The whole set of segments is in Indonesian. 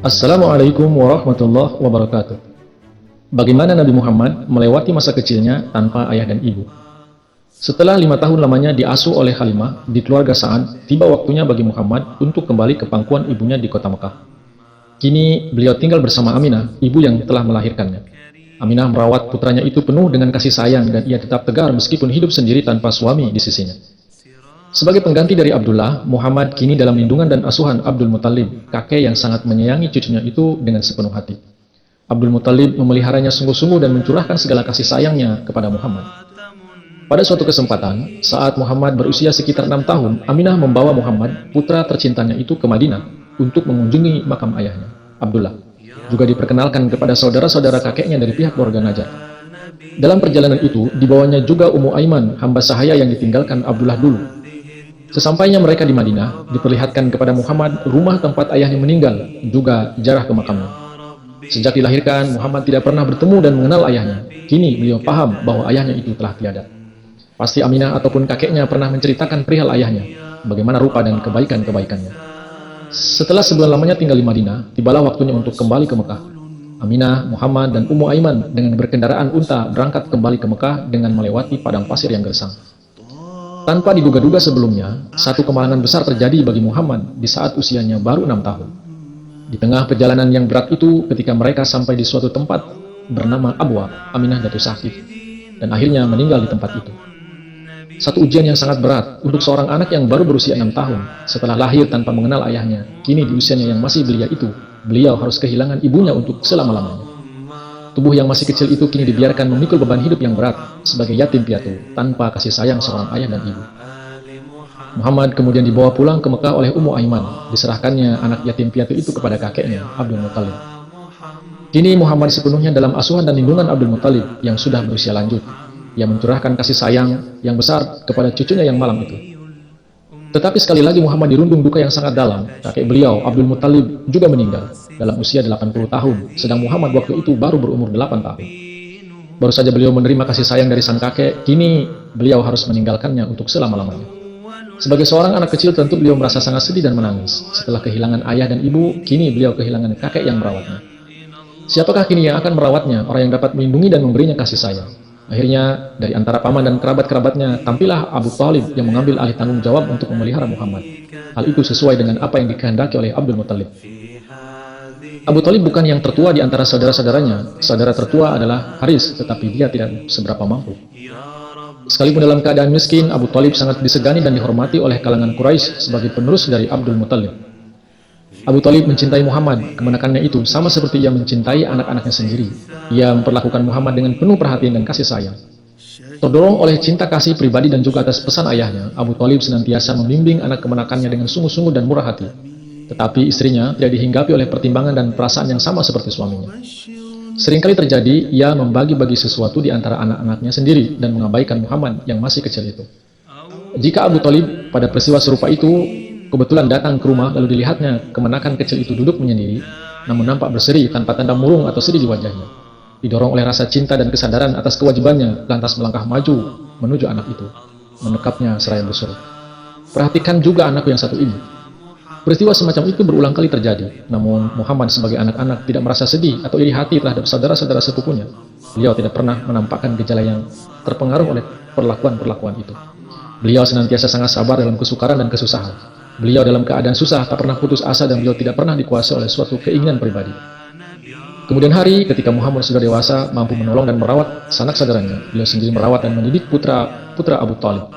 Assalamualaikum warahmatullahi wabarakatuh. Bagaimana Nabi Muhammad melewati masa kecilnya tanpa ayah dan ibu? Setelah 5 tahun lamanya diasuh oleh Halimah di keluarga Sa'ad, tiba waktunya bagi Muhammad untuk kembali ke pangkuan ibunya di kota Mekah. Kini beliau tinggal bersama Aminah, ibu yang telah melahirkannya. Aminah merawat putranya itu penuh dengan kasih sayang dan ia tetap tegar meskipun hidup sendiri tanpa suami di sisinya. Sebagai pengganti dari Abdullah, Muhammad kini dalam lindungan dan asuhan Abdul Muthalib, kakek yang sangat menyayangi cucunya itu dengan sepenuh hati. Abdul Muthalib memeliharanya sungguh-sungguh dan mencurahkan segala kasih sayangnya kepada Muhammad. Pada suatu kesempatan, saat Muhammad berusia sekitar 6 tahun, Aminah membawa Muhammad, putra tercintanya itu ke Madinah untuk mengunjungi makam ayahnya, Abdullah. Juga diperkenalkan kepada saudara-saudara kakeknya dari pihak keluarga Najjar. Dalam perjalanan itu, dibawanya juga Ummu Aiman, hamba sahaya yang ditinggalkan Abdullah dulu. Sesampainya mereka di Madinah, diperlihatkan kepada Muhammad rumah tempat ayahnya meninggal, juga jarah ke makamnya. Sejak dilahirkan, Muhammad tidak pernah bertemu dan mengenal ayahnya. Kini beliau paham bahwa ayahnya itu telah tiada. Pasti Aminah ataupun kakeknya pernah menceritakan perihal ayahnya, bagaimana rupa dan kebaikan-kebaikannya. Setelah sebulan lamanya tinggal di Madinah, tibalah waktunya untuk kembali ke Mekah. Aminah, Muhammad, dan Ummu Aiman dengan berkendaraan unta berangkat kembali ke Mekah dengan melewati padang pasir yang gersang. Tanpa diduga-duga sebelumnya, satu kemalangan besar terjadi bagi Muhammad di saat usianya baru 6 tahun. Di tengah perjalanan yang berat itu, ketika mereka sampai di suatu tempat bernama Abwa, Aminah jatuh sakit dan akhirnya meninggal di tempat itu. Satu ujian yang sangat berat untuk seorang anak yang baru berusia 6 tahun setelah lahir tanpa mengenal ayahnya. Kini di usianya yang masih belia itu, beliau harus kehilangan ibunya untuk selama-lamanya. Tubuh yang masih kecil itu kini dibiarkan memikul beban hidup yang berat sebagai yatim piatu tanpa kasih sayang seorang ayah dan ibu. Muhammad kemudian dibawa pulang ke Mekah oleh Ummu Aiman. Diserahkannya anak yatim piatu itu kepada kakeknya, Abdul Muthalib. Kini Muhammad sepenuhnya dalam asuhan dan lindungan Abdul Muthalib yang sudah berusia lanjut. Ia mencurahkan kasih sayang yang besar kepada cucunya yang malang itu. Tetapi sekali lagi Muhammad dirundung duka yang sangat dalam. Kakek beliau, Abdul Muthalib, juga meninggal dalam usia 80 tahun, sedang Muhammad waktu itu baru berumur 8 tahun. Baru saja beliau menerima kasih sayang dari sang kakek, kini beliau harus meninggalkannya untuk selama-lamanya. Sebagai seorang anak kecil tentu beliau merasa sangat sedih dan menangis. Setelah kehilangan ayah dan ibu, kini beliau kehilangan kakek yang merawatnya. Siapakah kini yang akan merawatnya, orang yang dapat melindungi dan memberinya kasih sayang? Akhirnya, dari antara paman dan kerabat-kerabatnya, tampillah Abu Thalib yang mengambil alih tanggung jawab untuk memelihara Muhammad. Hal itu sesuai dengan apa yang dikehendaki oleh Abdul Muthalib. Abu Thalib bukan yang tertua di antara saudara-saudaranya. Saudara tertua adalah Haris, tetapi dia tidak seberapa mampu. Sekalipun dalam keadaan miskin, Abu Thalib sangat disegani dan dihormati oleh kalangan Quraisy sebagai penerus dari Abdul Muthalib. Abu Thalib mencintai Muhammad, kemenakannya itu sama seperti ia mencintai anak-anaknya sendiri. Ia memperlakukan Muhammad dengan penuh perhatian dan kasih sayang. Terdorong oleh cinta kasih pribadi dan juga atas pesan ayahnya, Abu Thalib senantiasa membimbing anak kemenakannya dengan sungguh-sungguh dan murah hati. Tetapi istrinya tidak dihinggapi oleh pertimbangan dan perasaan yang sama seperti suaminya. Seringkali terjadi, ia membagi-bagi sesuatu di antara anak-anaknya sendiri dan mengabaikan Muhammad yang masih kecil itu. Jika Abu Thalib pada peristiwa serupa itu kebetulan datang ke rumah lalu dilihatnya kemenakan kecil itu duduk menyendiri, namun nampak berseri tanpa tanda murung atau sedih di wajahnya. Didorong oleh rasa cinta dan kesadaran atas kewajibannya, lantas melangkah maju menuju anak itu, menekapnya seraya berseru, "Perhatikan juga anakku yang satu ini." Peristiwa semacam itu berulang kali terjadi, namun Muhammad sebagai anak-anak tidak merasa sedih atau iri hati terhadap saudara-saudara sepupunya. Beliau tidak pernah menampakkan gejala yang terpengaruh oleh perlakuan-perlakuan itu. Beliau senantiasa sangat sabar dalam kesukaran dan kesusahan. Beliau dalam keadaan susah tak pernah putus asa dan beliau tidak pernah dikuasai oleh suatu keinginan pribadi. Kemudian hari ketika Muhammad sudah dewasa, mampu menolong dan merawat sanak saudaranya, beliau sendiri merawat dan mendidik putra Abu Thalib,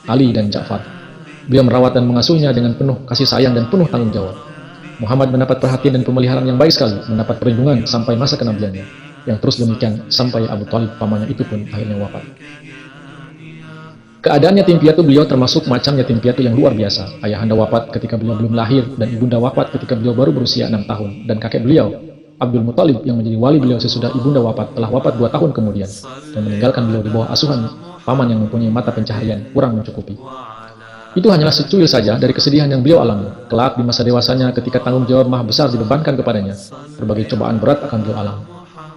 Ali dan Ja'far. Beliau merawat dan mengasuhnya dengan penuh kasih sayang dan penuh tanggung jawab. Muhammad mendapat perhatian dan pemeliharaan yang baik sekali, mendapat perlindungan sampai masa kenabiannya, yang terus demikian sampai Abu Thalib pamannya itu pun akhirnya wafat. Keadaan yatim piatu beliau termasuk macam yatim piatu yang luar biasa. Ayahanda wafat ketika beliau belum lahir dan ibunda wafat ketika beliau baru berusia 6 tahun. Dan kakek beliau, Abdul Muthalib yang menjadi wali beliau sesudah ibunda wafat, telah wafat 2 tahun kemudian dan meninggalkan beliau di bawah asuhan paman yang mempunyai mata pencaharian kurang mencukupi. Itu hanyalah secuil saja dari kesedihan yang beliau alami. Kelak di masa dewasanya ketika tanggung jawab maha besar dibebankan kepadanya, berbagai cobaan berat akan beliau alami.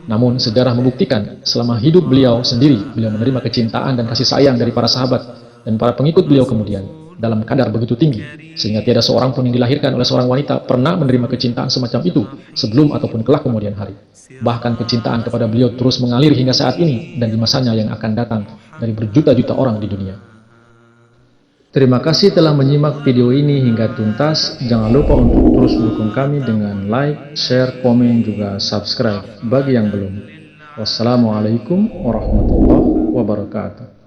Namun sejarah membuktikan selama hidup beliau sendiri, beliau menerima kecintaan dan kasih sayang dari para sahabat dan para pengikut beliau kemudian. dalam kadar begitu tinggi, sehingga tiada seorang pun yang dilahirkan oleh seorang wanita pernah menerima kecintaan semacam itu sebelum ataupun kelak kemudian hari. Bahkan kecintaan kepada beliau terus mengalir hingga saat ini dan di masanya yang akan datang dari berjuta-juta orang di dunia. Terima kasih telah menyimak video ini hingga tuntas. Jangan lupa untuk terus dukung kami dengan like, share, komen, juga subscribe bagi yang belum. Wassalamualaikum warahmatullahi wabarakatuh.